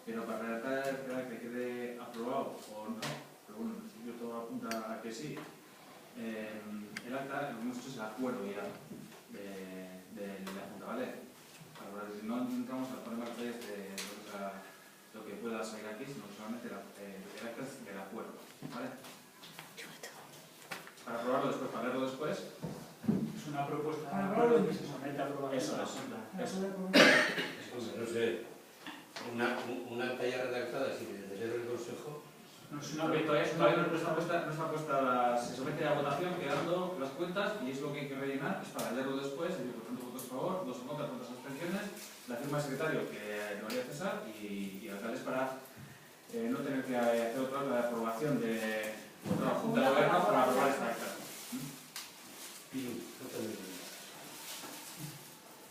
pero para redactar que quede aprobado o no, pero bueno, en principio todo apunta a que sí, el acta lo que hemos hecho es el acuerdo ya de la Junta, ¿vale? Para que no entramos a poner más detalles de lo que pueda salir aquí, sino solamente el acta es del acuerdo, ¿vale? Para aprobarlo después, para leerlo después. Es una propuesta de acuerdo que se somete a aprobación. Eso. No sé, una acta ya redactada sin el deseo del Consejo. No es una Todavía no está puesta, se somete a votación quedando las cuentas y es lo que hay que rellenar, es para leerlo después, es decir, por tanto, votos a favor, 2 en contra, cuántas abstenciones, la firma del secretario que lo haría César y el alcalde es para no tener que hacer otra vez la aprobación de otra Junta de Gobierno para aprobar esta acta.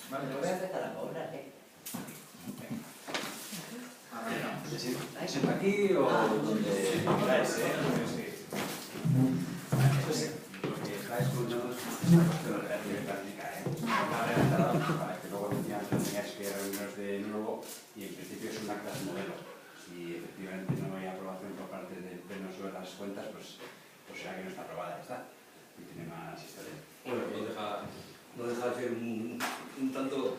Vale, Lo voy a empezar a cobrar, ¿eh? arrancamos. ¿Se sienta aquí o donde queráis? Sí. Esto sí, lo que estáis contando es una cuestión relativamente práctica, para que luego tengáis que reunirnos de nuevo y en principio es un acta de modelo. Si efectivamente no hay aprobación por parte del Pleno sobre las cuentas, pues será que no está aprobada, ya está. Y tiene más historia. Bueno, no deja de ser un tanto...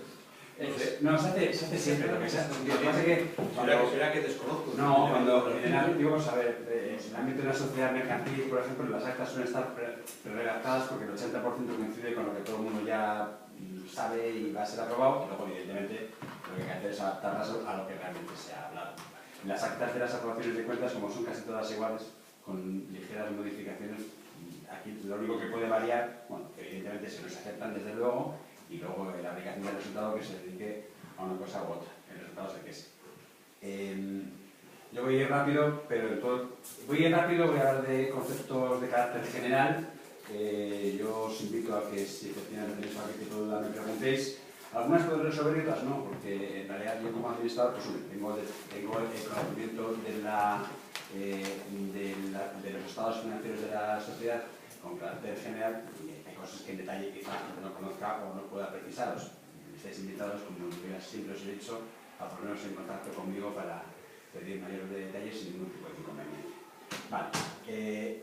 No, se hace siempre. Lo que pasa es que... ¿Será que desconozco? No, cuando en el ámbito, vamos a ver, en el ámbito de la sociedad mercantil, por ejemplo, las actas suelen estar pre-redactadas porque el 80% coincide con lo que todo el mundo ya sabe y va a ser aprobado, y luego, evidentemente, lo que hay que hacer es adaptarlas a lo que realmente se ha hablado. Las actas de las aprobaciones de cuentas, como son casi todas iguales, con ligeras modificaciones, aquí lo único que puede variar, bueno, evidentemente se nos aceptan desde luego, y luego la aplicación del resultado que se dedique a una cosa u otra. El resultado es el que es. Yo voy a ir rápido, pero voy a hablar de conceptos de carácter general. Yo os invito a que si efectivamente tenéis cualquier tipo de duda me preguntéis. Algunas puedo resolver y otras no, porque en realidad yo como administrador pues, tengo el conocimiento de los estados financieros de la sociedad con carácter general y hay cosas que en detalle quizás no conozca o no pueda precisaros. Estáis invitados, como siempre os he dicho, a ponernos en contacto conmigo para pedir mayores detalles sin ningún tipo de inconveniente. Vale,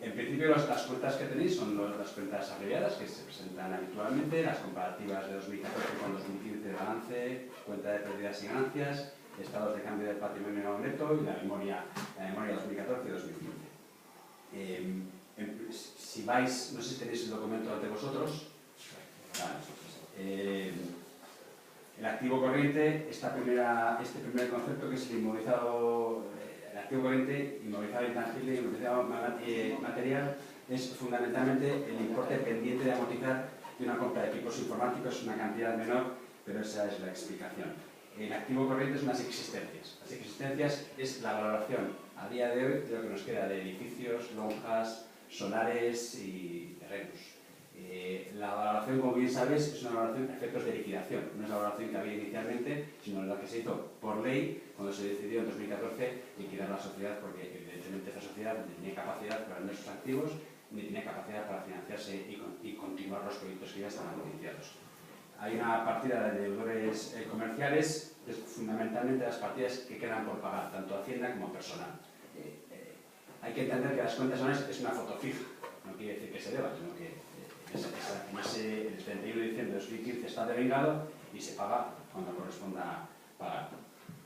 en principio las cuentas que tenéis son las cuentas abreviadas que se presentan habitualmente, las comparativas de 2014 con 2015 de balance, cuenta de pérdidas y ganancias, estados de cambio del patrimonio neto y la memoria 2014 y 2015. Si vais, no sé si tenéis el documento ante vosotros. Vale, el activo corriente, este primer concepto que es el inmovilizado, el activo corriente, inmovilizado intangible y inmovilizado material, es fundamentalmente el importe pendiente de amortizar de una compra de equipos informáticos, una cantidad menor, pero esa es la explicación. El activo corriente es unas existencias. Las existencias es la valoración a día de hoy de lo que nos queda de edificios, lonjas, solares y terrenos. La valoración, como bien sabéis, es una valoración de efectos de liquidación. No es la valoración que había inicialmente, sino la que se hizo por ley cuando se decidió en 2014 liquidar la sociedad, porque evidentemente esta sociedad ni tenía capacidad para vender sus activos, ni tenía capacidad para financiarse y continuar los proyectos que ya estaban iniciados. Hay una partida de deudores comerciales, que es fundamentalmente las partidas que quedan por pagar, tanto Hacienda como personal. Hay que entender que las cuentas es una foto fija, no quiere decir que se deba, sino que el 31 de diciembre de 2015 está devengado y se paga cuando corresponda pagar.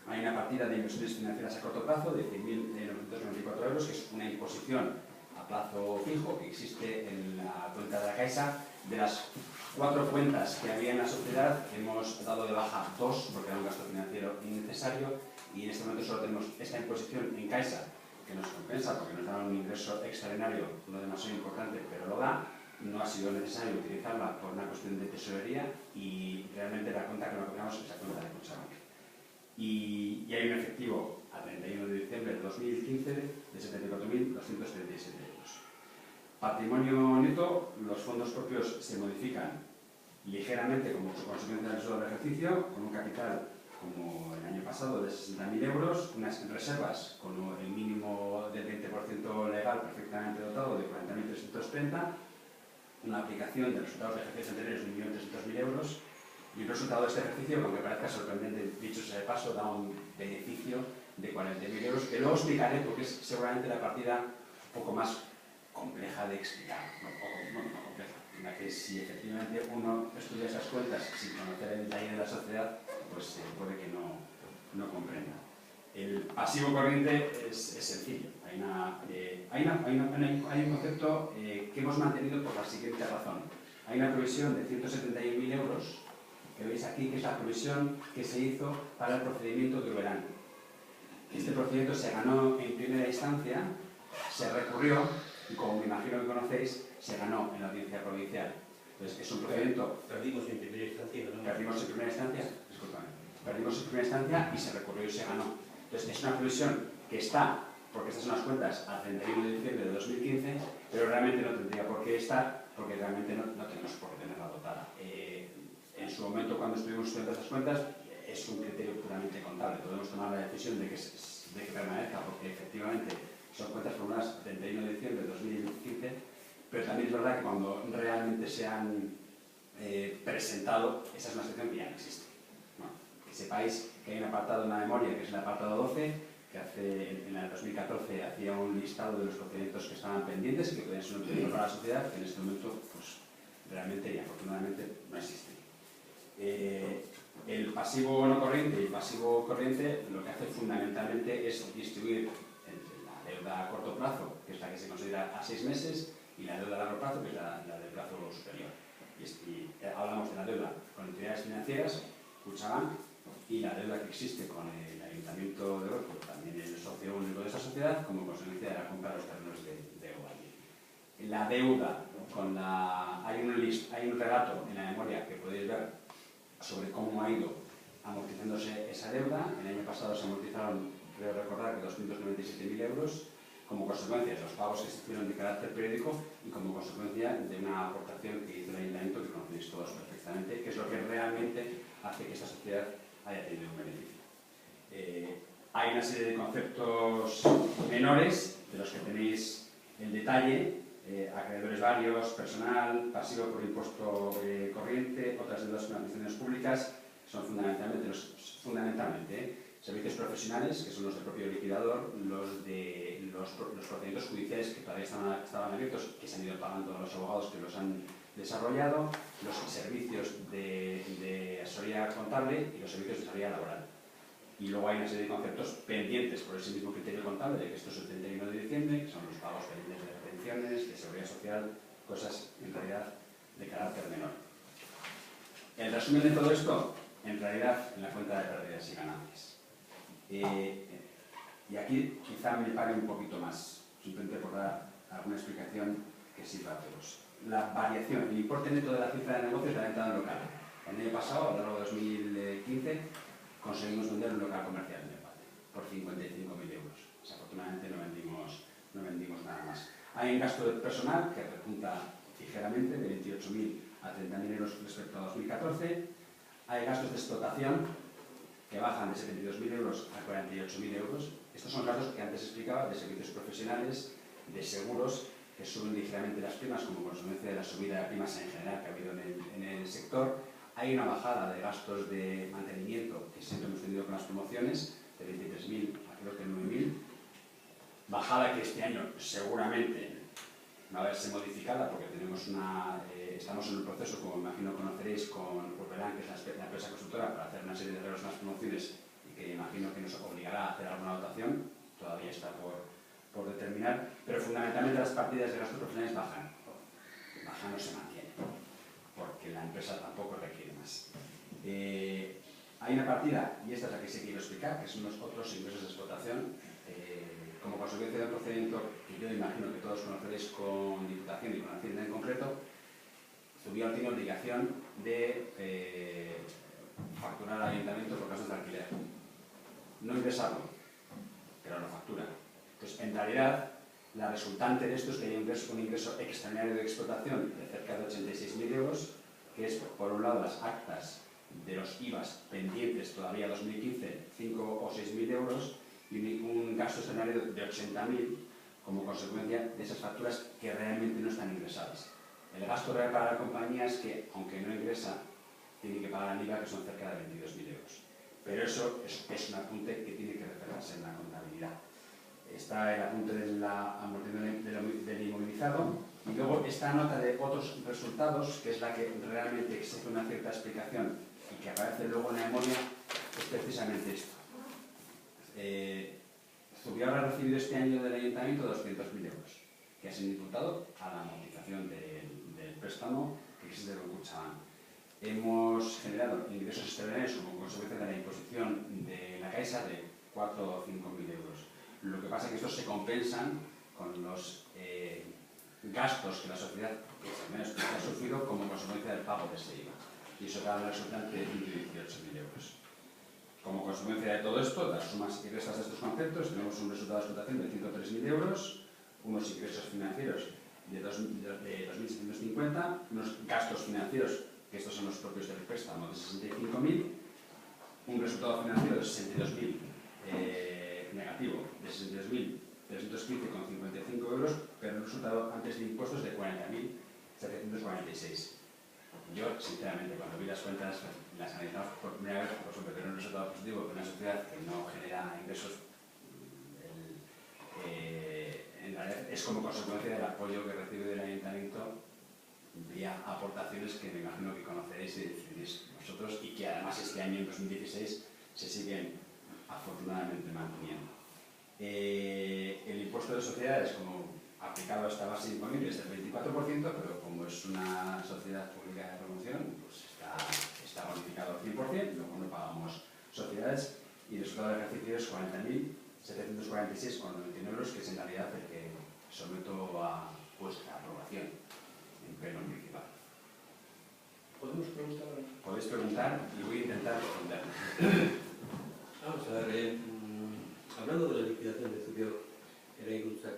Hay una partida de inversiones financieras a corto plazo de 100.994 euros, que es una imposición a plazo fijo que existe en la cuenta de la Caixa. De las 4 cuentas que había en la sociedad, hemos dado de baja 2 porque era un gasto financiero innecesario y en este momento solo tenemos esta imposición en Caixa, que nos compensa porque nos da un ingreso extraordinario, no demasiado importante, pero lo da. No ha sido necesario utilizarla por una cuestión de tesorería y realmente la cuenta que nos cobramos es la cuenta de Kutxabank. Y hay un efectivo a 31 de diciembre de 2015 de 74.237 euros. Patrimonio neto, los fondos propios se modifican ligeramente como consecuencia del resultado del ejercicio, con un capital como el año pasado de 60.000 euros, unas reservas con el mínimo del 20% legal perfectamente dotado de 40.330, una aplicación de resultados de ejercicios anteriores de 1.300.000 euros y un resultado de este ejercicio, aunque parezca sorprendente, dicho sea de paso, da un beneficio de 40.000 euros, que luego explicaré porque es seguramente la partida un poco más compleja de explicar, no compleja, en la que si efectivamente uno estudia esas cuentas sin conocer el detalle de la sociedad, pues puede que no comprenda. El pasivo corriente es sencillo. Hay un concepto que hemos mantenido por la siguiente razón. Hay una provisión de 171.000 euros, que veis aquí, que es la provisión que se hizo para el procedimiento de Uberán. Este procedimiento se ganó en primera instancia, se recurrió y, como me imagino que conocéis, se ganó en la audiencia provincial. Entonces, es un procedimiento... Perdimos en primera instancia, ¿no? Perdimos en primera instancia, discúlpame. Perdimos en primera instancia y se recurrió y se ganó. Entonces, es una provisión que está, porque estas son las cuentas, al 31 de diciembre de 2015, pero realmente no tendría por qué estar, porque realmente no tenemos por qué tenerla dotada. En su momento, cuando estuvimos estudiando estas cuentas, es un criterio puramente contable. Podemos tomar la decisión de que permanezca, porque efectivamente son cuentas formuladas el 31 de diciembre de 2015, pero también es verdad que cuando realmente se han presentado, esa es una sección que ya no existe. ¿No? Que sepáis que hay un apartado en la memoria, que es el apartado 12, que en el 2014 hacía un listado de los procedimientos que estaban pendientes y que podían ser un peligro para la sociedad, que en este momento, pues, realmente y afortunadamente no existen. El pasivo no corriente y el pasivo corriente lo que hace fundamentalmente es distribuir entre la deuda a corto plazo, que es la que se considera a 6 meses, y la deuda a largo plazo, que es la de plazo superior. Y hablamos de la deuda con entidades financieras, Kutxabank, y la deuda que existe con el Ayuntamiento de Orozco, también el socio único de esa sociedad, como consecuencia de la compra de los terrenos de Ovalle. La deuda con hay un relato en la memoria que podéis ver sobre cómo ha ido amortizándose esa deuda. El año pasado se amortizaron, creo recordar, que 297.000 euros como consecuencia de los pagos que se hicieron de carácter periódico y como consecuencia de una aportación que hizo el Ayuntamiento, que conocéis todos perfectamente, que es lo que realmente hace que esta sociedad haya tenido un beneficio. Hay una serie de conceptos menores, de los que tenéis el detalle, acreedores varios, personal, pasivo por impuesto corriente, otras deudas con administraciones públicas, son fundamentalmente servicios profesionales, que son los del propio liquidador, los procedimientos judiciales que todavía estaban abiertos, que se han ido pagando a los abogados que los han desarrollado, los servicios de asesoría contable y los servicios de asesoría laboral. Y luego hay una serie de conceptos pendientes por ese mismo criterio contable, de que esto es el 31 de diciembre, que son los pagos pendientes de retenciones, de seguridad social, cosas en realidad de carácter menor. El resumen de todo esto, en realidad, en la cuenta de pérdidas y ganancias. Y aquí quizá me pare un poquito más, simplemente por dar alguna explicación que sirva a todos. La variación, el importe neto de la cifra de negocios de la venta de un local. El año pasado, a lo largo de 2015, conseguimos vender un local comercial en Empate por 55.000 euros. Desafortunadamente no vendimos nada más. Hay un gasto de personal que repunta ligeramente de 28.000 a 30.000 euros respecto a 2014. Hay gastos de explotación que bajan de 72.000 euros a 48.000 euros. Estos son gastos que antes explicaba, de servicios profesionales, de seguros, que suben ligeramente las primas como consecuencia de la subida de primas en general que ha habido en el sector. Hay una bajada de gastos de mantenimiento que siempre hemos tenido con las promociones, de 23.000 a creo que 9.000. Bajada que este año seguramente va a verse modificada porque estamos en un proceso, como imagino conoceréis, con Urberán, que es la empresa consultora, para hacer una serie de arreglos en las promociones y que imagino que nos obligará a hacer alguna dotación. Todavía está por determinar, pero fundamentalmente las partidas de gastos profesionales bajan o se mantienen, porque la empresa tampoco requiere más. Hay una partida, y esta es la que sí quiero explicar, que son los otros ingresos de explotación, como consecuencia del procedimiento que yo imagino que todos conoceréis con Diputación y con Hacienda en concreto. Zubial tiene obligación de facturar al Ayuntamiento por gastos de alquiler. No ingresarlo, pero lo factura. Entonces, en realidad, la resultante de esto es que hay un ingreso extraordinario de explotación de cerca de 86.000 euros, que es, por un lado, las actas de los IVAs pendientes todavía 2015, 5 o 6.000 euros, y un gasto extraordinario de 80.000 como consecuencia de esas facturas que realmente no están ingresadas. El gasto real para la compañía es que, aunque no ingresa, tiene que pagar el IVA, que son cerca de 22.000 euros. pero eso es un apunte que tiene que reflejarse en la contabilidad. Está el apunte del amortizador del inmovilizado y luego esta nota de otros resultados, que es la que realmente exige una cierta explicación y que aparece luego en la memoria, es precisamente esto. Zubiá habrá recibido este año del ayuntamiento 200.000 euros, que ha sido imputado a la amortización del préstamo que existe con Kutxabank. Hemos generado ingresos extraordinarios como consecuencia de la imposición de la Caixa de 4 o 5.000 euros. Lo que pasa es que estos se compensan con los gastos que la sociedad ha sufrido como consecuencia del pago de ese IVA. Y eso da un resultante de 118.000 euros. Como consecuencia de todo esto, las sumas y restas de estos conceptos, tenemos un resultado de explotación de 103.000 euros, unos ingresos financieros de 2.750, unos gastos financieros, que estos son los propios del préstamo, de 65.000, un resultado financiero de 62.000 negativo, de 62.315,55 euros, pero un resultado antes de impuestos de 40.746. Yo, sinceramente, cuando vi las cuentas, las analizamos por primera vez, por supuesto, tener un resultado positivo de una sociedad que no genera ingresos, en realidad es como consecuencia del apoyo que recibe del ayuntamiento vía aportaciones que me imagino que conoceréis y decidís vosotros y que además este año, en 2016, se siguen afortunadamente manteniendo. El impuesto de sociedades, como aplicado a esta base imponible, es del 24%, pero como es una sociedad pública de promoción, pues está bonificado al 100%, luego no pagamos sociedades y el resultado del ejercicio es 40.746,91 euros, que es en realidad el que someto a vuestra aprobación en pleno municipal. ¿Podemos preguntar? Podéis preguntar y voy a intentar responder. Vamos a ver, hablando de la liquidación de Zubiá Eraikuntzak,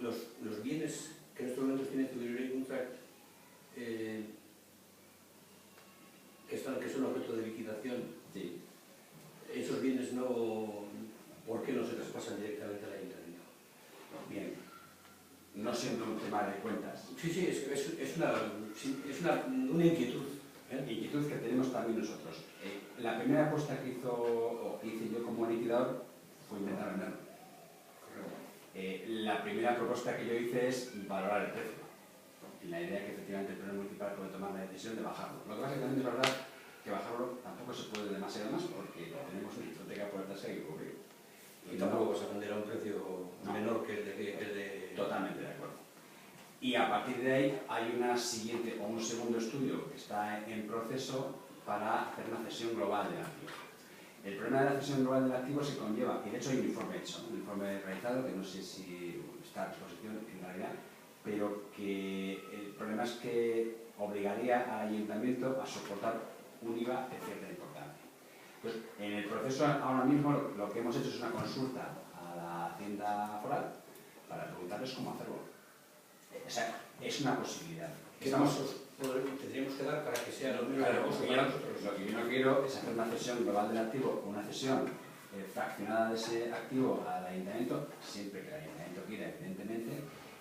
los bienes que en estos momentos tiene Zubiá Eraikuntzak, que son objeto de liquidación, Sí. esos bienes no, ¿por qué no se traspasan directamente al ayuntamiento? Bien, no siendo un tema de cuentas. Sí, es una inquietud. Inquietud que tenemos también nosotros. La primera apuesta que hice yo como liquidador fue intentar venderlo. La primera propuesta que yo hice es valorar el precio. En la idea que efectivamente el pleno municipal puede tomar la decisión de bajarlo. Lo que pasa es que también es verdad que bajarlo tampoco se puede demasiado más porque tenemos una hipoteca por detrás que hay que cubrir. Y tampoco vas a vender a un precio menor que el de... Totalmente de acuerdo. Y a partir de ahí hay una siguiente o un segundo estudio que está en proceso para hacer una cesión global del activo. El problema de la cesión global del activo se conlleva, y de hecho hay un informe hecho, un informe realizado que no sé si está a disposición en realidad, pero que el problema es que obligaría al ayuntamiento a soportar un IVA de cierta importancia. Pues en el proceso ahora mismo lo que hemos hecho es una consulta a la Hacienda Foral para preguntarles cómo hacerlo. O sea, es una posibilidad. ¿Qué pasos tendríamos que dar para que sea lo mismo? Claro, lo que yo no quiero es hacer una cesión global del activo, una cesión fraccionada de ese activo al ayuntamiento, siempre que el ayuntamiento quiera, evidentemente,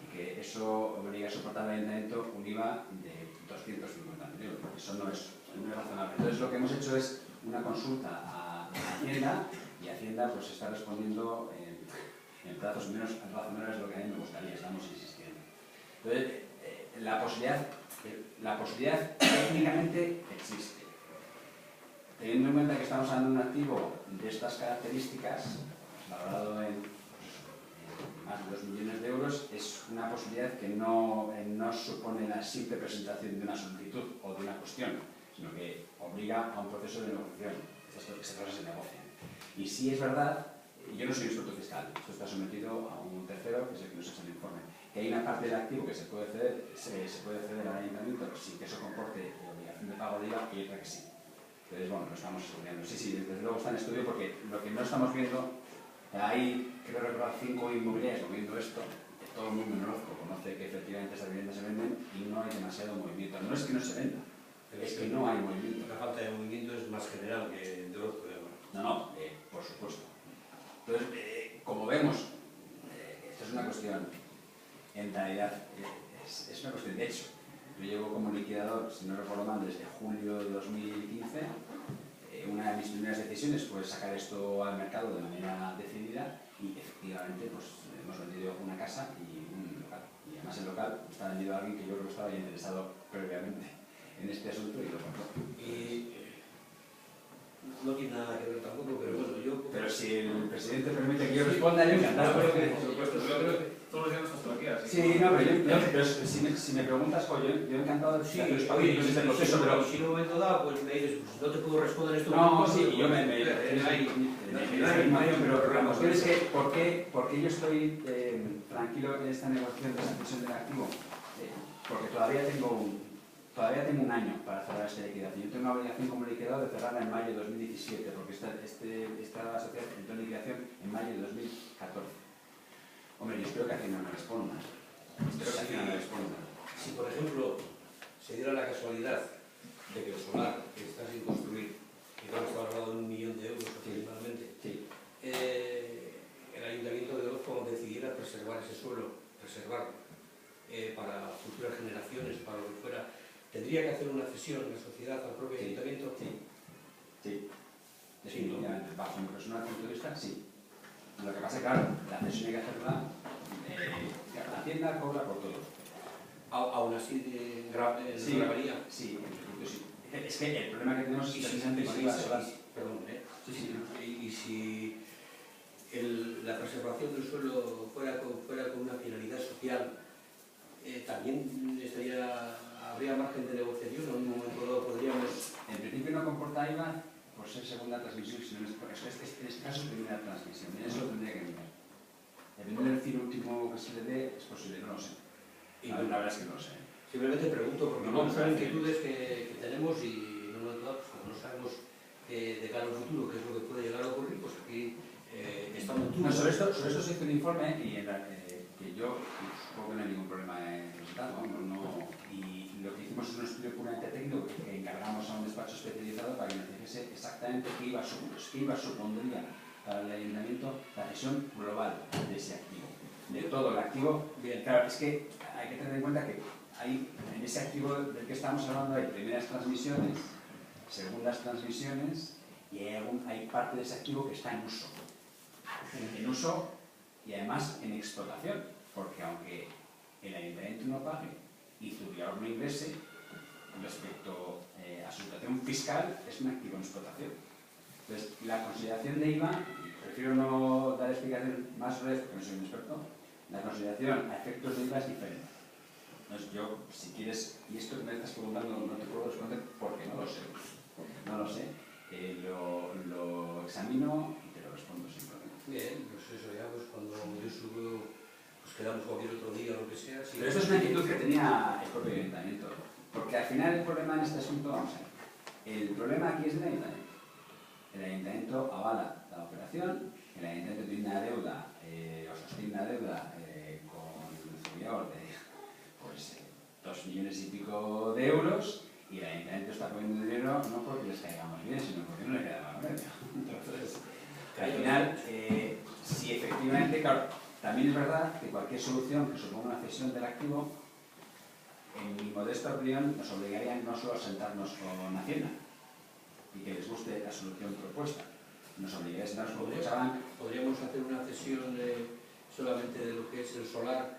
y que eso obliga a soportar al ayuntamiento un IVA de 250.000 euros. Eso no es razonable. Entonces lo que hemos hecho es una consulta a Hacienda y Hacienda pues está respondiendo en plazos menos razonables de lo que a mí me gustaría, estamos insistiendo. Entonces, la posibilidad técnicamente existe. Teniendo en cuenta que estamos hablando de un activo de estas características, valorado en más de 2 millones de euros, es una posibilidad que no supone la simple presentación de una solicitud o de una cuestión, sino que obliga a un proceso de negociación. Estas cosas se negocian. Y si es verdad, yo no soy experto fiscal, esto está sometido a un tercero, que es el que nos hace el informe, que hay una parte del activo que se puede ceder al ayuntamiento sin que eso comporte obligación de pago de IVA y otra que sí. Entonces, bueno, lo estamos estudiando. Sí, desde luego está en estudio porque lo que no estamos viendo, hay, creo recordar, 5 inmobiliarias moviendo esto, todo el mundo en Orozco conoce que efectivamente estas viviendas se venden y no hay demasiado movimiento. No es que no se venda, es que no hay movimiento. La falta de movimiento es más general que de Orozco. No, por supuesto. Entonces, como vemos, esto es una cuestión, en realidad, es una cuestión de hecho. Yo llevo como liquidador, si no recuerdo mal, desde julio de 2015. Una de mis primeras decisiones fue sacar esto al mercado de manera decidida y efectivamente pues, hemos vendido una casa y un local. Y además el local está vendido a alguien que yo creo que estaba ya interesado previamente en este asunto y lo compró. Y no tiene nada que ver tampoco, pero bueno, yo... Pero si el presidente permite que yo responda, yo encantado. Por supuesto, yo creo que todos los días nos pasó aquí, así. Sí, no, pero si me preguntas, pues yo encantado de Sí, hacer oye, este proceso, pero... si en un momento dado pues me dices, pues no te puedo responder esto. No, sí, yo me pero la cuestión es que, ¿por qué yo estoy tranquilo en esta negociación de esa cesión del activo? Porque todavía tengo un año para cerrar esta liquidación. Yo tengo una obligación como liquidador de cerrarla en mayo de 2017, porque esta sociedad entró en liquidación en mayo de 2014. Hombre, yo espero que Hacienda me responda. Si, por ejemplo, se diera la casualidad de que el solar, que está sin construir, y que está valorado en 1 millón de euros aproximadamente, Sí. El Ayuntamiento de Orozco decidiera preservar ese suelo, preservarlo, para futuras generaciones, para lo que fuera, ¿tendría que hacer una cesión en la sociedad al propio Ayuntamiento? Sí. Definitivamente, bajo mi personal punto de vista, sí. Lo que pasa es que, claro, la cesión hay que hacerla, la Hacienda cobra por todo. Aún así, Sí, grabaría. Sí, en principio sí. Es que el problema que tenemos es precisamente con IVA solar. Perdón, Sí. Y si la preservación del suelo fuera con una finalidad social, también habría margen de negociación, o en un momento dado podríamos... En principio no comporta IVA por ser segunda transmisión, sino en este caso es primera transmisión, y eso lo tendría que mirar. Dependiendo del fin último que se le dé, es posible, no lo sé. Y La verdad es que no lo sé. Simplemente pregunto, porque No, son inquietudes que tenemos y en un momento dado, pues, como no sabemos de cara al futuro qué es lo que puede llegar a ocurrir, pues aquí estamos tú. No, sobre esto se hizo un informe y que yo supongo que no hay ningún problema en resultar, ¿no? Y lo que hicimos es un estudio puramente técnico que encargamos a un despacho especializado para que nos dijese exactamente qué supondría para el ayuntamiento la cesión global de ese activo. De todo el activo. Bien. Claro, es que hay que tener en cuenta que en ese activo del que estamos hablando hay primeras transmisiones, segundas transmisiones y hay parte de ese activo que está en uso. En uso y además en explotación, porque aunque el ayuntamiento no pague y Zubiaur no ingrese, respecto a su situación fiscal es un activo en explotación. Entonces, la consideración de IVA, prefiero no dar explicación más breve porque no soy un experto, la consideración a efectos de IVA es diferente. Entonces yo, si quieres, y esto que me estás preguntando no te puedo responder porque no lo sé. No lo sé. Lo examino y te lo respondo sin problema. Bien, pues eso ya, pues cuando yo subo, pues quedamos cualquier otro día o lo que sea. Si Pero esto es una inquietud que tenía el propio ayuntamiento. Porque al final el problema en este asunto, vamos a ver, el problema aquí es del ayuntamiento. El ayuntamiento avala la operación, el ayuntamiento tiene una deuda, o sostiene una deuda con el Zubiaur de 2 millones y pico de euros y el ayuntamiento está poniendo dinero no porque les caigamos bien, sino porque no le queda más remedio. Entonces, al final, si efectivamente, claro, también es verdad que cualquier solución que suponga una cesión del activo, en mi modesta opinión, nos obligaría no solo a sentarnos con Hacienda y que les guste la solución propuesta, nos obligaría a sentarnos con Kutxabank. podríamos hacer una cesión solamente de lo que es el solar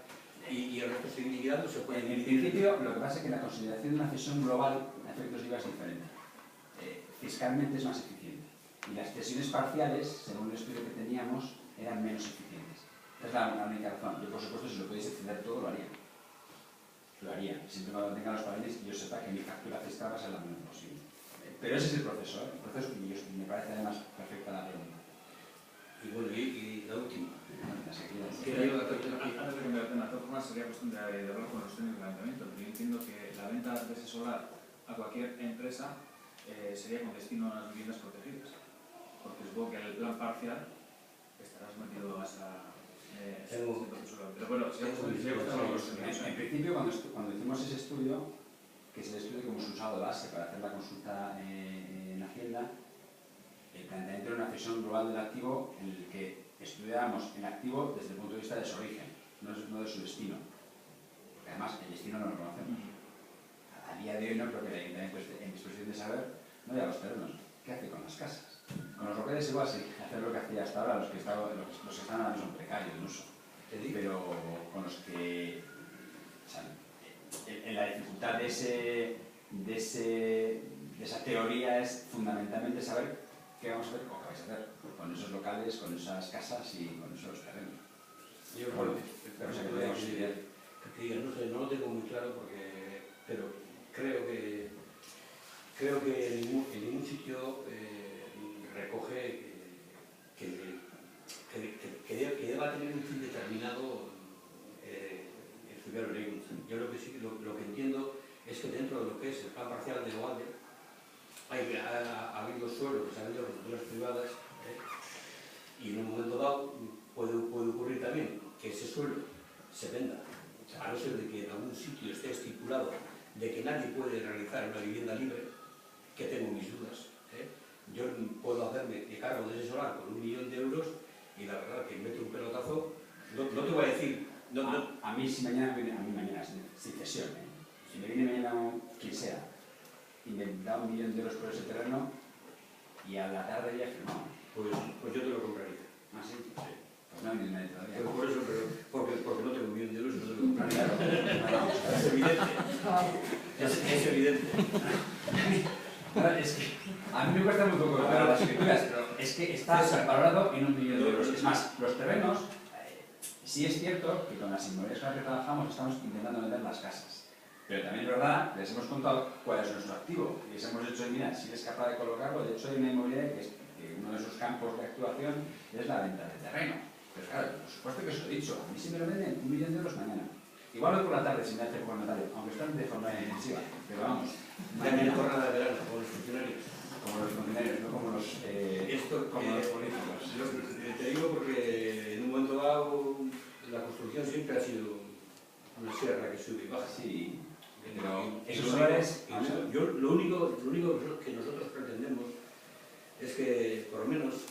y el resto seguir liquidando, se puede En el dividir. principio, lo que pasa es que la consideración de una cesión global a efectos de IVA es diferente. Fiscalmente es más eficiente. Y las cesiones parciales, según el estudio que teníamos, eran menos eficientes. Esa es la única razón. Yo, por supuesto, si lo podéis extender todo, lo haría. Lo haría. Siempre cuando tenga los papeles y yo sepa que mi factura fiscal va a ser la menos posible. Pero ese es el proceso, ¿eh? El proceso que me parece además perfecta la pregunta. Y bueno, y la última. Antes de cambiar de tema, de todas formas sería cuestión de hablar con los técnicos del ayuntamiento, pero yo entiendo que la venta de ese solar a cualquier empresa sería con destino a las viviendas protegidas, porque supongo que el plan parcial estará sometido a ese proceso. Pero bueno, En principio, cuando hicimos ese estudio, que es el estudio que hemos usado de base para hacer la consulta en Hacienda, el planteamiento era una cesión global del activo en el que estudiábamos el activo desde el punto de vista de su origen, no de su destino. Porque además el destino no lo conocemos. a día de hoy no creo que el ayuntamiento esté en disposición de saber, no ya los terrenos, qué hace con las casas. Con los locales igual sí, hacer lo que hacía hasta ahora, los que están ahora mismo precarios en uso. Pero con los que, o sea, en la dificultad de esa teoría es fundamentalmente saber qué vamos a hacer o qué vais a hacer con esos locales, con esas casas y con esos terrenos. Yo Bueno, pero se podríamos estudiar. no sé, no lo tengo muy claro pero creo que en ningún sitio recoge que deba tener un fin determinado estudiar el ley. Yo lo que entiendo es que dentro de lo que es el plan parcial de Oade ha habido suelo que se ha vendido a constructoras privadas, y en un momento dado puede ocurrir también que ese suelo se venda, a no ser de que en algún sitio esté estipulado de que nadie puede realizar una vivienda libre, que tengo mis dudas. Yo puedo hacerme cargo de ese solar con 1 millón de euros y la verdad que mete un pelotazo, no te voy a decir... A mí si mañana viene, sin cesión, si me viene mañana quien sea y me da 1 millón de euros por ese terreno y a la tarde ya he firmado. Pues yo te lo compraría. ¿Ah, sí? Sí. Pues no, ni nadie todavía. Pues por eso, porque no tengo 1 millón de euros y no te lo compraría. Claro. Es evidente. Es evidente. Es que a mí me cuesta muy poco ver las escrituras, pero es que está valorado en 1 millón de euros. Es más, los terrenos, sí es cierto que con las inmobiliarias con las que trabajamos estamos intentando vender las casas. Pero también es verdad, les hemos contado cuál es nuestro activo. Y les hemos dicho, mira, si eres capaz de colocarlo, de hecho hay una inmobiliaria que uno de sus campos de actuación es la venta de terreno. Pero claro, por supuesto que os lo he dicho, a mí si me lo venden 1 millón de euros mañana. Igual hoy por la tarde si me hace por notario, aunque están de forma intensiva, pero vamos. Mañana jornada de verano, como los funcionarios. Como los funcionarios, no como los, como los políticos. Te digo porque en un momento dado la construcción siempre ha sido una sierra que sube y baja. Sí, pero esos solares... Lo único que nosotros pretendemos es que, por lo menos,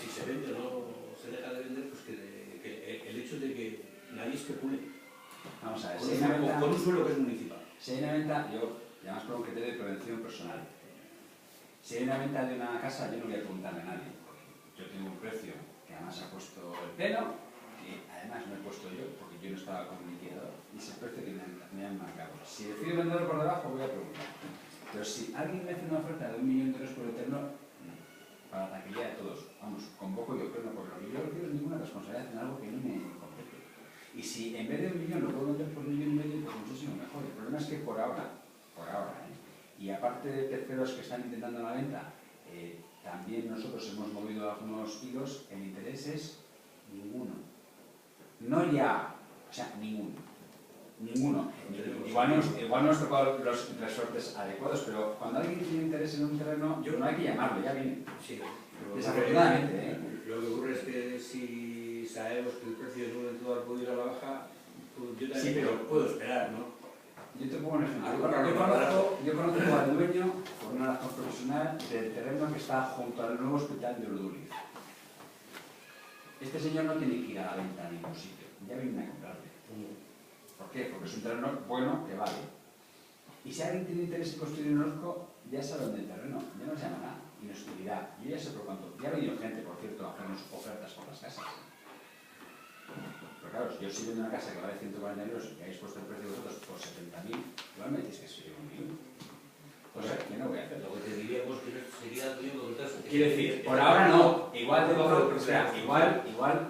si se vende o no se deja de vender, pues que el hecho de que nadie especule. Vamos a ver, con un suelo que es municipal. Si hay una venta, yo, además por un criterio de prevención personal, si hay una venta de una casa, yo no voy a preguntarle a nadie. Yo tengo un precio que además ha puesto el pleno, que además no he puesto yo, porque yo no estaba con el liquidador, y ese precio que me han marcado. Si decido venderlo por debajo, voy a preguntar. Pero si alguien me hace una oferta de 1 millón de euros por el terreno, no. Para la taquilla de todos, vamos, convoco yo pleno, porque lo que yo no quiero es ninguna responsabilidad en algo que no me compete. Y si en vez de 1 millón lo puedo vender por 1,5 millones, pues muchísimo mejor. El problema es que por ahora, y aparte de terceros que están intentando la venta, también nosotros hemos movido algunos hilos, el interés es ninguno. No ya, o sea, ninguno. Igual no nos tocó los resortes adecuados, pero cuando alguien tiene interés en un terreno, no hay que llamarlo, ya viene. Sí, desafortunadamente. Lo que ocurre es que si sabemos que el precio en un momento dado puede ir a la baja, pues yo también puedo esperar, ¿no? Yo te pongo un ejemplo. Yo conozco al dueño, por una razón profesional, del terreno que está junto al nuevo hospital de Urduliz. Este señor no tiene que ir a la venta a ningún sitio, ya viene a comprarle. ¿Por qué? Porque es un terreno bueno que vale. Y si alguien tiene interés en construir en Orozco, ya sabe dónde el terreno, ya nos llamará y nos dirá. Yo ya sé por cuánto. Ya ha venido gente, por cierto, a hacernos ofertas por las casas. Pero claro, yo si vendo una casa que vale 140 euros y habéis puesto el precio de vosotros por 70.000, igual me decís que soy un millón. Pues que no voy a hacer. Lo que te diríamos que sería teniendo que quiero decir, por ahora no. Igual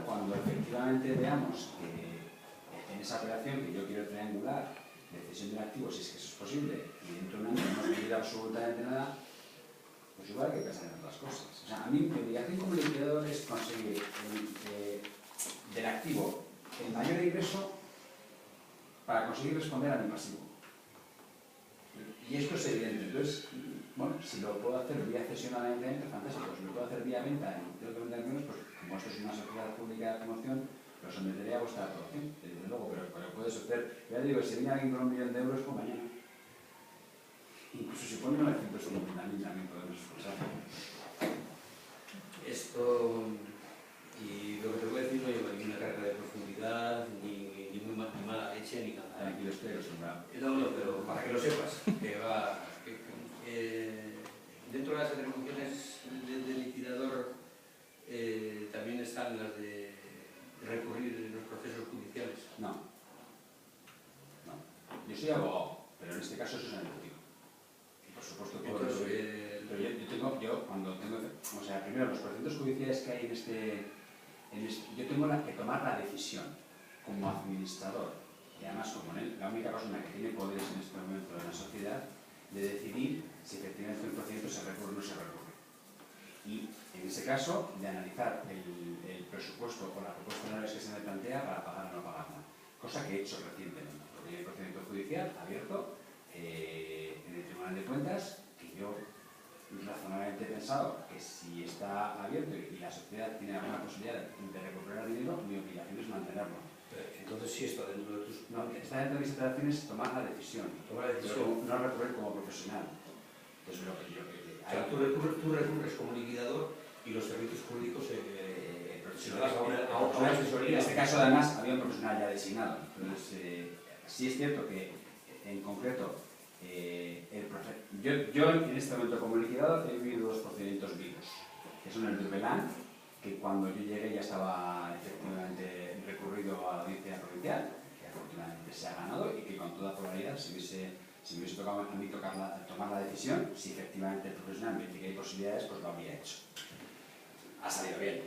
cuando efectivamente veamos que en esa operación que yo quiero triangular, de cesión del activo, si es que eso es posible, y dentro de un año no hemos vendido absolutamente nada, pues igual hay que pensar en otras cosas. O sea, a mí mi obligación como liquidador es conseguir del activo el mayor ingreso para conseguir responder a mi pasivo. Y esto es evidente. Entonces, bueno, si lo puedo hacer vía cesión al ayuntamiento, fantástico. Si lo puedo hacer vía venta y tengo que vender menos, pues como esto es una sociedad pública de promoción, lo someteré a vuestra aprobación, desde luego, pero puede suceder. Ya digo, si viene alguien con 1 millón de euros, pues mañana. Incluso si pone 950.000 también podemos expulsar. Esto, y lo que te voy a decir, no lleva ni una carga de profundidad, ni mala leche, ni nada. Aquí lo estoy acostumbrado. No, pero para que dentro de las atribuciones del liquidador también están las de recurrir en los procesos judiciales. No. Yo soy abogado, pero en este caso eso es anecdótico. Y por supuesto todo pero primero los procedimientos judiciales que hay yo tengo que tomar la decisión como administrador y además como la única persona que tiene poderes en este momento en la sociedad de decidir si efectivamente un procedimiento se recurre o no se recurre. Y en ese caso de analizar el presupuesto o la propuesta de honorarios que se me plantea para pagar o no pagarla, cosa que he hecho recientemente. Porque hay un procedimiento judicial abierto en el Tribunal de Cuentas que yo razonablemente he pensado que si está abierto y la sociedad tiene alguna posibilidad de recuperar dinero, mi obligación es mantenerlo. Entonces sí está dentro de tus... No, está dentro de mis instalaciones tomar la decisión, pero no recurrir como profesional. Entonces lo que yo... O sea, tú recurres como liquidador y los servicios jurídicos se lo das a una asesoría. En este caso además había un profesional ya designado. Entonces sí es cierto que en concreto yo en este momento como liquidador he vivido dos procedimientos vivos, que son el de Urbelán, que cuando yo llegué ya estaba efectivamente recurrido a la audiencia provincial, que afortunadamente se ha ganado y que con toda probabilidad si me hubiese tocado a mí tomar la decisión, si efectivamente el profesional me dice que hay posibilidades, pues lo habría hecho. Ha salido bien,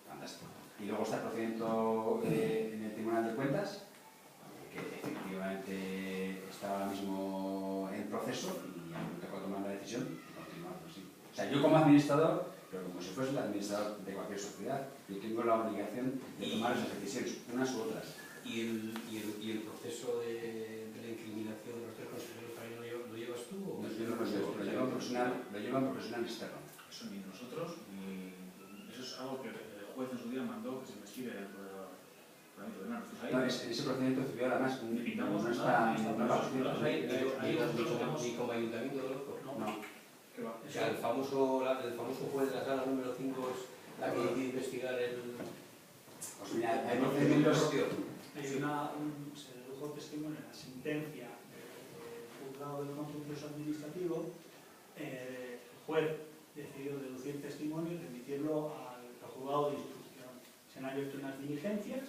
fantástico. Y luego está el procedimiento en el Tribunal de Cuentas, que efectivamente está ahora mismo en proceso y a mí me tocó tomar la decisión de continuar así. O sea, yo como administrador, pero como si fuese el administrador de cualquier sociedad, yo tengo la obligación de tomar esas decisiones, unas u otras. ¿Y el proceso de la incriminación de los tres consejeros también lo llevas tú? No, yo no lo llevo, lo lleva un profesional externo. Eso ni nosotros, ni... Eso es algo que el juez en su día mandó que se investigue el procedimiento penal. No, en ese procedimiento civil además Limitamos no está en ninguna Ni como ayuntamiento de Orozco. No. ¿Qué va? O sea, el famoso juez de la sala número 5 es la que tiene que investigar el... Pues mira, hay procedimientos... Se dedujo testimonio en la sentencia del juzgado del contencioso administrativo. El juez decidió deducir testimonio y remitirlo al juzgado de instrucción. Se han abierto unas diligencias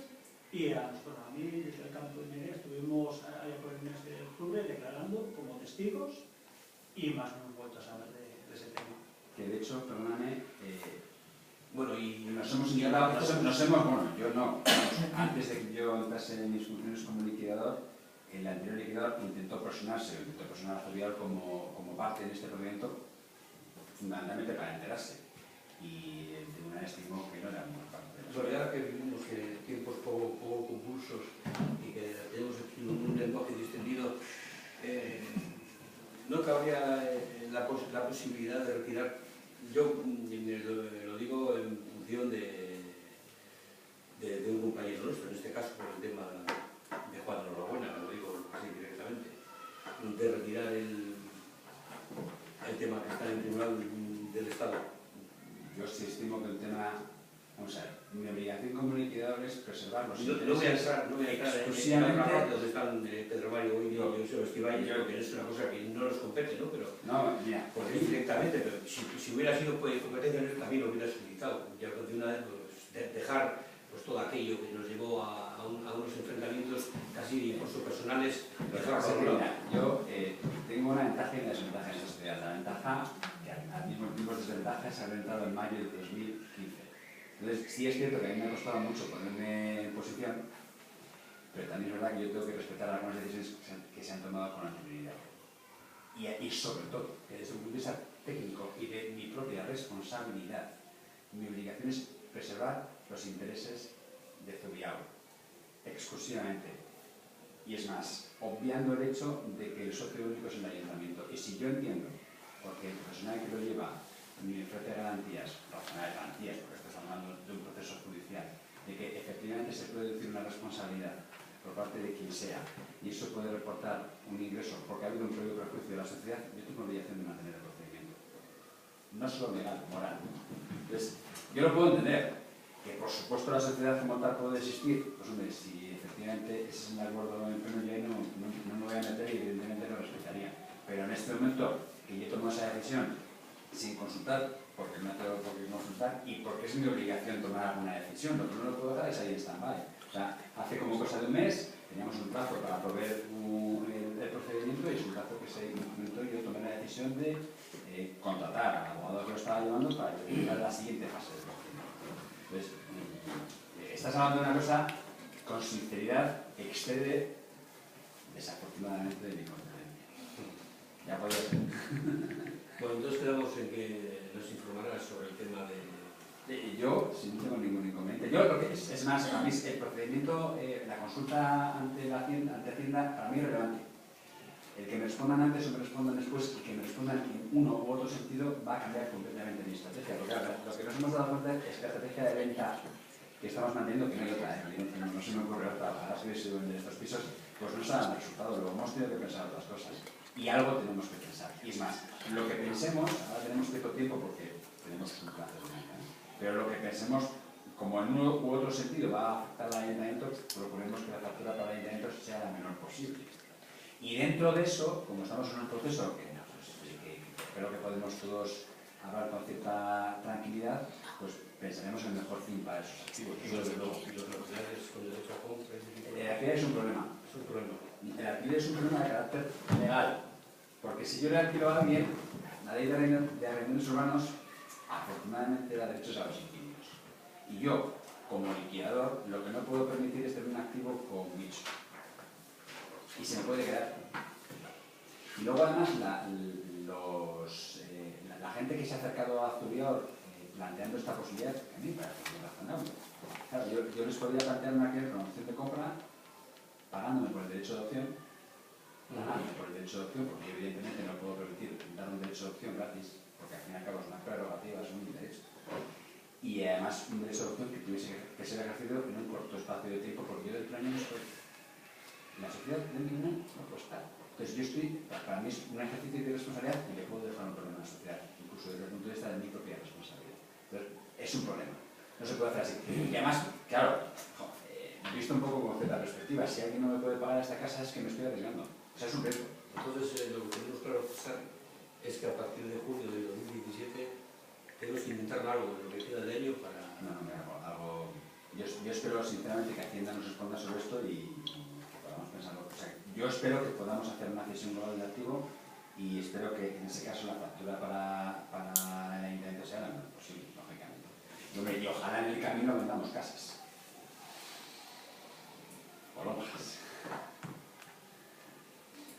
y a mí, desde el campo de Nerea, estuvimos allá por el mes de octubre declarando como testigos y más no hemos vuelto a saber de ese tema. Que de hecho, perdóname, Bueno, y nos hemos intentado, bueno, yo no, antes de que yo entrase en mis funciones como liquidador, el anterior liquidador intentó personar a Jovial como parte en este procedimiento, fundamentalmente para enterarse. Y el tribunal estimó que no era muy parte. bueno, ya que vivimos tiempos poco convulsos y que tenemos un lenguaje distendido, no cabría la posibilidad de retirar. Yo lo digo en función de un compañero nuestro, en este caso por el tema de Juan Norabuena, lo digo así directamente, de retirar el tema que está en el Tribunal del Estado. Yo sí estimo que el tema, vamos a ver, mi obligación como liquidador es preservar los No voy a entrar exclusivamente donde están Pedro Mario y José Estivali, porque es una cosa que no nos compete, ¿no? Pero no, mira, porque directamente, pero si hubiera sido competencia nuestra también lo hubiera solicitado. Ya de una vez pues, dejar pues, todo aquello que nos llevó a unos enfrentamientos casi incluso personales. Yo tengo una ventaja y una desventaja en esta sociedad. La ventaja, que al mismo tiempo desventaja, es haber entrado en mayo de 2015. Entonces, sí es cierto que a mí me ha costado mucho ponerme en posición, pero también es verdad que yo tengo que respetar algunas decisiones que se han tomado con anterioridad. Y sobre todo, que desde un punto de vista técnico y de mi propia responsabilidad, mi obligación es preservar los intereses de Zubiao, exclusivamente. Y es más, obviando el hecho de que el socio único es el ayuntamiento. Y si yo entiendo, porque el profesional que lo lleva me ofrece garantías, razonables garantías, porque estás hablando de un proceso judicial, de que efectivamente se puede deducir una responsabilidad por parte de quien sea, y eso puede reportar un ingreso, porque ha habido un previo perjuicio de la sociedad, yo tengo obligación de mantener el procedimiento. No solo legal, moral. Entonces, yo lo puedo entender, que por supuesto la sociedad como tal puede existir, pues hombre, si efectivamente ese es el acuerdo en pleno ya no me voy a meter y evidentemente lo respetaría. Pero en este momento que yo tomo esa decisión sin consultar, porque no tengo por qué consultar y porque es mi obligación tomar alguna decisión. Lo que no lo puedo hacer es ahí en stand-by. O sea, hace como cosa de un mes teníamos un plazo para proveer el procedimiento y es un plazo que se implementó y yo tomé la decisión de contratar al abogado que lo estaba llevando para llegar a la siguiente fase del procedimiento. Entonces, estás hablando de una cosa con sinceridad excede desafortunadamente de mi competencia. Ya podría ser. Bueno, entonces quedamos en que nos informarás sobre el tema de... Yo, si no tengo ningún inconveniente. Yo lo que es más, a mí el procedimiento, la consulta ante Hacienda, para mí es relevante. El que me respondan antes o me respondan después y que me respondan en uno u otro sentido va a cambiar completamente mi estrategia. Porque ahora, lo que nos hemos dado cuenta es que la estrategia de venta que estamos manteniendo, que no hay otra, no se me ocurre otra, ojalá si hubiese de estos pisos, pues no se han resultado, luego hemos tenido que pensar otras cosas. Y algo tenemos que pensar. Y es más, lo que pensemos, ahora tenemos cierto tiempo porque tenemos un plazo de venta, pero lo que pensemos, como en uno u otro sentido va a afectar al ayuntamiento, procuremos que la factura para el ayuntamiento sea la menor posible. Y dentro de eso, como estamos en un proceso que creo que podemos todos hablar con cierta tranquilidad, pues pensaremos en el mejor fin para esos activos. Y los alquileres con derecho a compra. El alquiler es un problema. Es un problema. El alquiler es un problema de carácter legal, porque si yo le alquilo a alguien, la ley de arrendamientos urbanos afortunadamente da derechos a los inquilinos. Y yo, como liquidador, lo que no puedo permitir es tener un activo con bicho. Y se me puede quedar. Y luego además la gente que se ha acercado a Zubior planteando esta posibilidad, que a mí me parece muy razonable. Claro, yo les podría plantear una alquiler con opción de compra, pagándome por el derecho de opción, porque yo evidentemente no puedo permitir dar un derecho de opción gratis, porque al fin y al cabo es una prerrogativa, es un derecho. Y además un derecho de opción que tuviese que ser ejercido en un corto espacio de tiempo, porque yo del plan no estoy. La sociedad del inquilino no puede estar. Entonces yo estoy, para mí es un ejercicio de responsabilidad y le puedo dejar un problema a la sociedad, incluso desde el punto de vista de mi propia responsabilidad. Entonces es un problema. No se puede hacer así. Y además, claro, visto un poco con cierta perspectiva, si alguien no me puede pagar esta casa es que me estoy arriesgando. O sea, es un riesgo. Entonces, lo que tenemos claro es que a partir de junio de 2017 tenemos que intentar algo en lo que queda de año para... Algo... Yo espero sinceramente que Hacienda nos responda sobre esto y que podamos pensarlo. O sea, yo espero que podamos hacer una cesión global de activo y espero que en ese caso la factura para el ayuntamiento sea la menor posible, lógicamente. Y ojalá en el camino vendamos casas. O lonjas.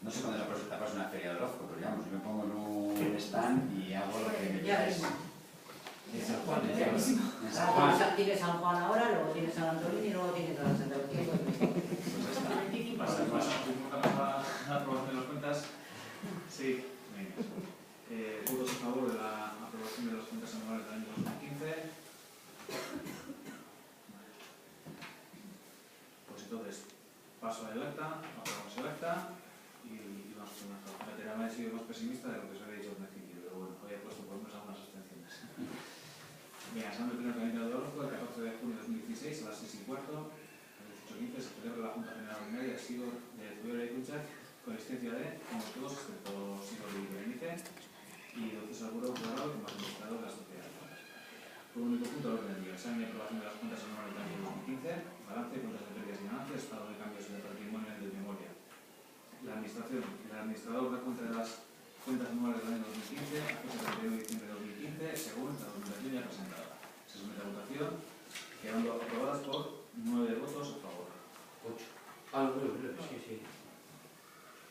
No sé cuándo es la próxima feria del Orozco, pero digamos, yo me pongo en un stand y hago lo que me pidáis. En San Juan, En San Juan. Tienes San Juan ahora, luego tienes San Antolín y luego tienes a Santa Lucía. Pasamos a la aprobación de las cuentas. Sí, venga. ¿Votos a favor de la aprobación de las cuentas anuales del año 2015? Pues entonces, paso al acta, aprobamos el acta y vamos con una foto. Me he sido más pesimista de lo que os había dicho al principio, pero bueno, hoy he puesto por lo menos algunas abstenciones. Bien, Asamblea Pleno Ordinaria de Orozco, el 14 de junio de 2016, a las 6:15, a las 18:15, se celebra la Junta General Ordinaria de Zubior y Cunchac, con asistencia de, como todos, excepto Sigor y Berenice, y Don César Buró, como administrador de la sociedad. Por un único punto, el orden del día. Examen y aprobación de las cuentas anuales del año 2015, balance, cuentas de pérdidas y ganancias, estado de cambios en el patrimonio y de memoria. La administración, el administrador da cuenta de las cuentas anuales del año 2015 a fecha del 31 de diciembre de 2015, según la documentación ya presentada. Se somete a votación, quedando aprobadas por 9 votos a favor. 8. Ah, no, sí.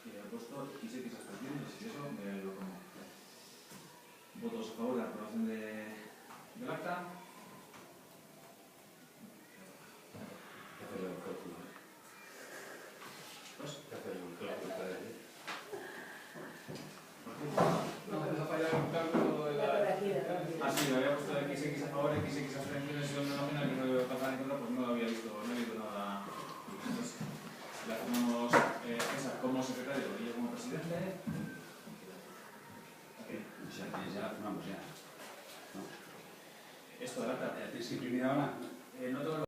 Y he puesto X abstenciones, y eso me lo pongo. Votos a favor de la aprobación del acta. Sí, lo había puesto XX a favor, XX abstenciones y una nómina que no veo pasar en contra, pues no lo había visto, no he visto nada. Entonces, le hacemos César como secretario y yo como presidente. Ya la firmamos ya. Esto de la acta. ¿Tienes que imprimir ahora? No tengo